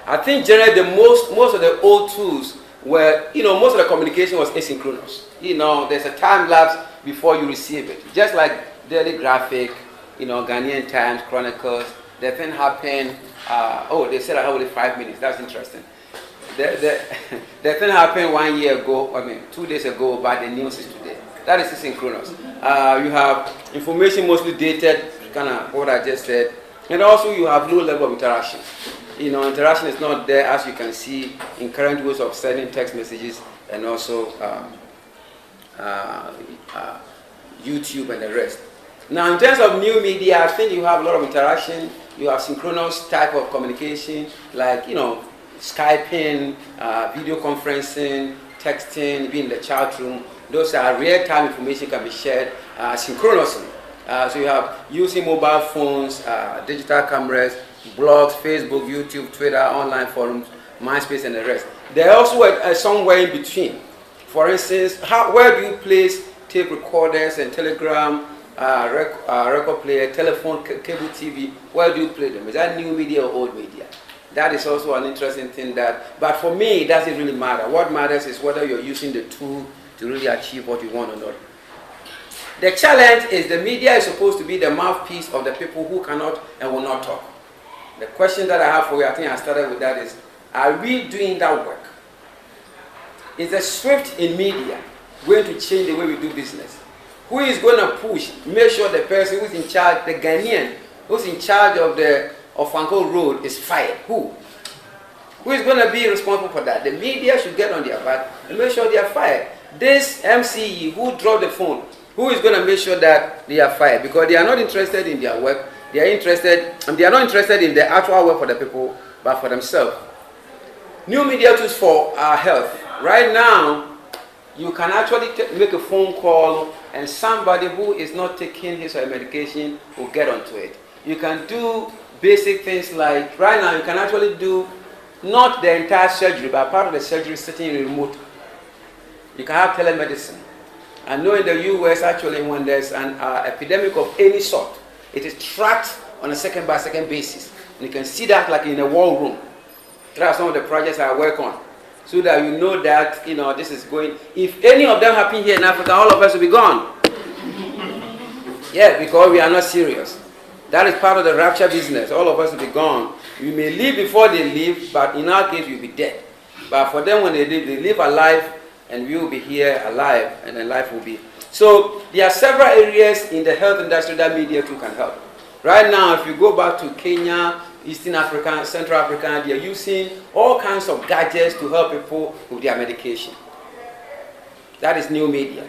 I think generally most of the old tools were, most of the communication was asynchronous. There's a time lapse before you receive it. Just like Daily Graphic, Ghanaian Times, Chronicles, the thing happened, they said I have only 5 minutes. That's interesting. The thing happened 1 year ago, 2 days ago, but the news is today. That is asynchronous. You have information mostly dated, kind of what I just said. And also you have low level of interaction. Interaction is not there, as you can see in current ways of sending text messages and also YouTube and the rest. Now, in terms of new media, I think you have a lot of interaction. You have synchronous type of communication, like, Skyping, video conferencing, texting, being in the chat room. Those are real-time information can be shared synchronously. So you have using mobile phones, digital cameras, blogs, Facebook, YouTube, Twitter, online forums, MySpace, and the rest. There are also somewhere in between. For instance, where do you place tape recorders and telegram, record player, telephone, cable TV? Where do you play them? Is that new media or old media? That is also an interesting thing but for me, it doesn't really matter. What matters is whether you're using the tool to really achieve what you want or not. The challenge is the media is supposed to be the mouthpiece of the people who cannot and will not talk. The question that I have for you, I think I started with that, is, are we doing that work? Is the shift in media going to change the way we do business? Who is going to push, make sure the person who's in charge, the Ghanaian, who's in charge of Franco Road is fired? Who? Who is going to be responsible for that? The media should get on their back and make sure they are fired. This MCE who dropped the phone, who is going to make sure that they are fired? Because they are not interested in their work. They are not interested in the actual work for the people, but for themselves. New media tools for our health. Right now, you can actually make a phone call and somebody who is not taking his or her medication will get onto it. You can do basic things like, right now you can actually do not the entire surgery, but part of the surgery sitting remote. You can have telemedicine. I know in the US actually when there's an epidemic of any sort, it is tracked on a second-by-second basis. And you can see that like in a war room. There are some of the projects I work on. So that you know that, this is going. If any of them happen here in Africa, all of us will be gone. Yeah, because we are not serious. That is part of the rapture business. All of us will be gone. We may leave before they leave, but in our case, we'll be dead. But for them, when they live alive, and we will be here alive, and then life will be. So there are several areas in the health industry that media too can help. Right now, if you go back to Kenya, Eastern Africa, Central Africa, they are using all kinds of gadgets to help people with their medication. That is new media.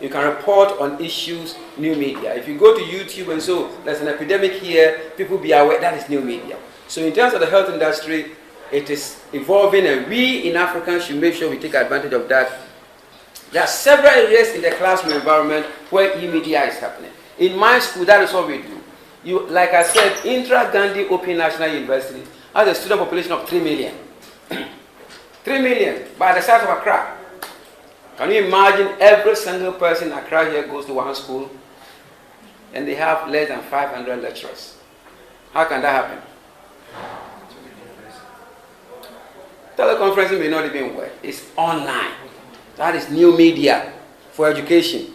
You can report on issues, new media. If you go to YouTube and so there's an epidemic here, people be aware, that is new media. So in terms of the health industry, it is evolving and we in Africa should make sure we take advantage of that. There are several areas in the classroom environment where e-media is happening. In my school, that is what we do. Like I said, Indira Gandhi Open National University has a student population of 3 million. 3 million by the size of Accra. Can you imagine every single person in Accra here goes to one school and they have less than 500 lecturers? How can that happen? Teleconferencing may not even work. It's online. That is new media for education.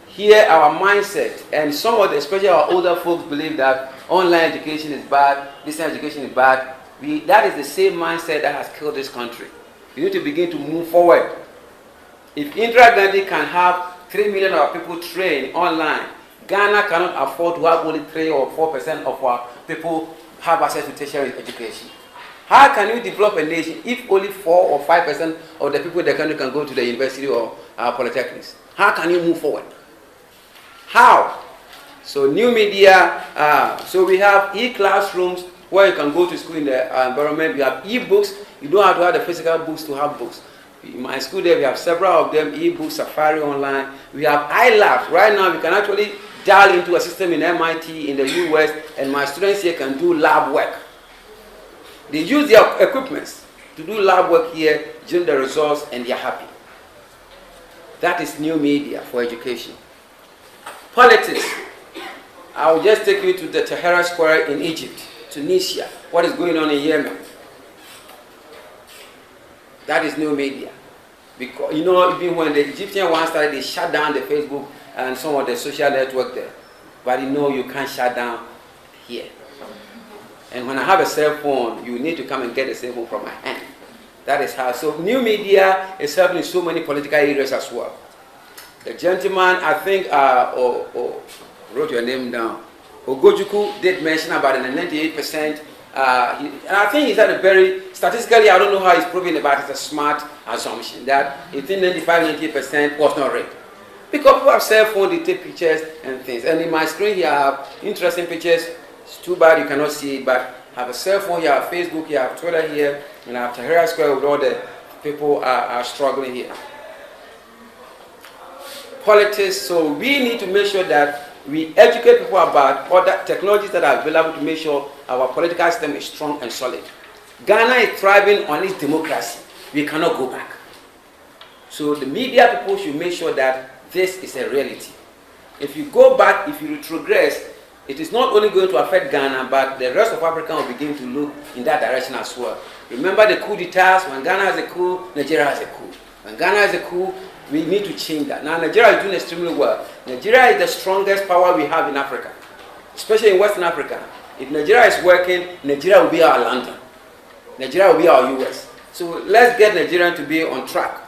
Here, our mindset, and some of the, especially our older folks, believe that online education is bad, distance education is bad. That is the same mindset that has killed this country. We need to begin to move forward. If Indira Gandhi can have 3 million of our people trained online, Ghana cannot afford to have only 3 or 4% of our people have access to tertiary education. How can you develop a nation if only 4 or 5% of the people in the country can go to the university or polytechnics? How can you move forward? How? So new media, so we have e-classrooms where you can go to school in the environment. We have e-books. You don't have to have the physical books to have books. In my school there, we have several of them, e-books, Safari online. We have iLabs. Right now, we can actually dial into a system in MIT in the US, and my students here can do lab work. They use their equipments to do lab work here, generate the results, and they are happy. That is new media for education. Politics. I will just take you to the Tahrir Square in Egypt Tunisia, what is going on in Yemen. That is new media. Because, you know, even when the Egyptian one started, they shut down the Facebook and some of the social network there. But you know, you can't shut down here. And when I have a cell phone, you need to come and get a cell phone from my hand. That is how. So new media is helping in so many political areas as well. The gentleman, I think, wrote your name down. Ogojuku did mention about the 98%. And I think he's at a very, statistically, I don't know how he's proving about it, it's a smart assumption that he think 95-98% was not raped. Because people have cell phones, they take pictures and things. And in my screen here, I have interesting pictures. It's too bad you cannot see it, but I have a cell phone, you have Facebook, you have Twitter here, and I have Tahrir Square with all the people are struggling here. Politics, so we need to make sure that we educate people about other technologies that are available to make sure our political system is strong and solid. Ghana is thriving on its democracy. We cannot go back. So the media people should make sure that this is a reality. If you go back, if you retrogress, it is not only going to affect Ghana, but the rest of Africa will begin to look in that direction as well. Remember the coup d'etats, when Ghana has a coup, Nigeria has a coup. When Ghana has a coup, we need to change that. Now Nigeria is doing extremely well. Nigeria is the strongest power we have in Africa, especially in Western Africa. If Nigeria is working, Nigeria will be our London. Nigeria will be our US. So let's get Nigeria to be on track.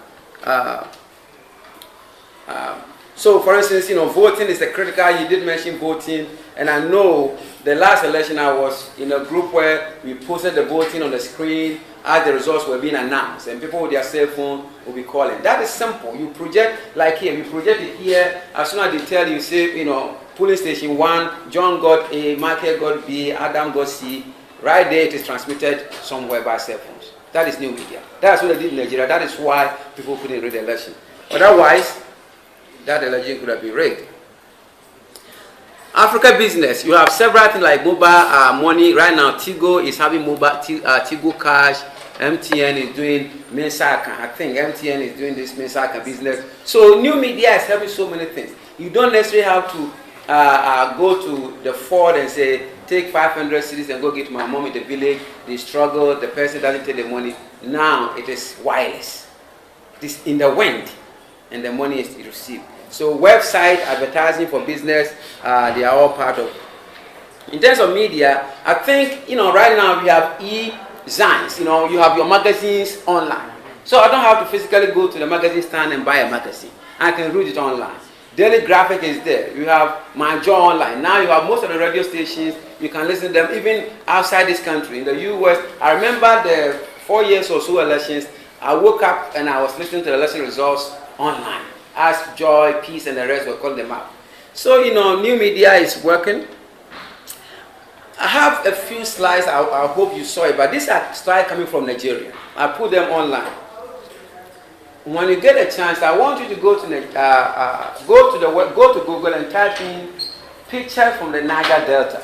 So for instance, you know, voting is a critical, you did mention voting, and I know the last election I was in a group where we posted the voting on the screen as the results were being announced, and people with their cell phone will be calling. That is simple. You project, like here, we project it here, as soon as they tell you, say, you know, polling station 1, John got A, Michael got B, Adam got C, right there it is transmitted somewhere by cell phones. That is new media. That's what they did in Nigeria. That is why people couldn't read the election. Otherwise, that election could have been rigged. Africa business, you have several things like mobile money. Right now, Tigo is having mobile, Tigo Cash. MTN is doing Mensaka. I think MTN is doing this Mensaka business. So new media is helping so many things. You don't necessarily have to go to the Ford and say, take 500 cedis and go get my mom in the village. They struggle, the person doesn't take the money. Now it is wireless. It is in the wind, and the money is received. So website, advertising for business, they are all part of. In terms of media, I think, you know, right now we have e-zines. You know, you have your magazines online. So I don't have to physically go to the magazine stand and buy a magazine. I can read it online. Daily Graphic is there. You have My Jaw online. Now you have most of the radio stations. You can listen to them even outside this country. In the US, I remember the 4 years or so elections, I woke up and I was listening to the election results online. As Joy, Peace, and the rest were calling them out. So, you know, new media is working. I have a few slides, I hope you saw it, but these are slides coming from Nigeria. I put them online. When you get a chance, I want you to go to Google and type in pictures from the Niger Delta.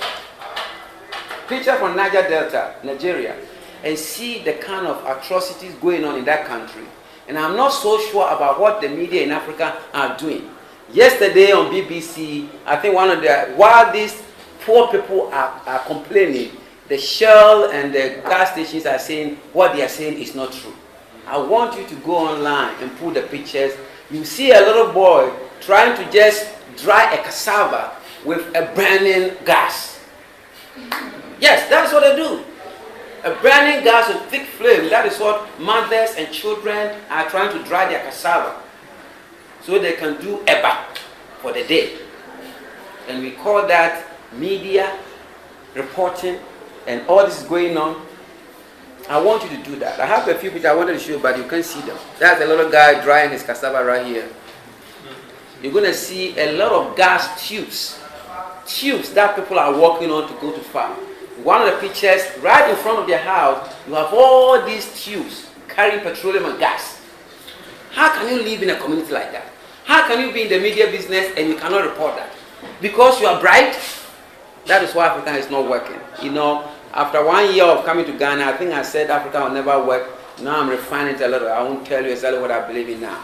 Picture from Niger Delta, Nigeria, and see the kind of atrocities going on in that country. And I'm not so sure about what the media in Africa are doing. Yesterday on BBC, I think while these poor people are complaining, the Shell and the gas stations are saying what they are saying is not true. I want you to go online and put the pictures. You see a little boy trying to just dry a cassava with a burning gas. Yes, that's what they do. A burning gas with thick flame, that is what mothers and children are trying to dry their cassava so they can do eba for the day. And we call that media reporting, and all this is going on. I want you to do that. I have a few pictures I wanted to show you, but you can't see them. That's a little guy drying his cassava right here. You're going to see a lot of gas tubes that people are working on to go to farm. One of the pictures, right in front of their house, you have all these tubes carrying petroleum and gas. How can you live in a community like that? How can you be in the media business and you cannot report that? Because you are bright? That is why Africa is not working. You know, after 1 year of coming to Ghana, I think I said Africa will never work. Now I'm refining it a little. I won't tell you exactly what I believe in now.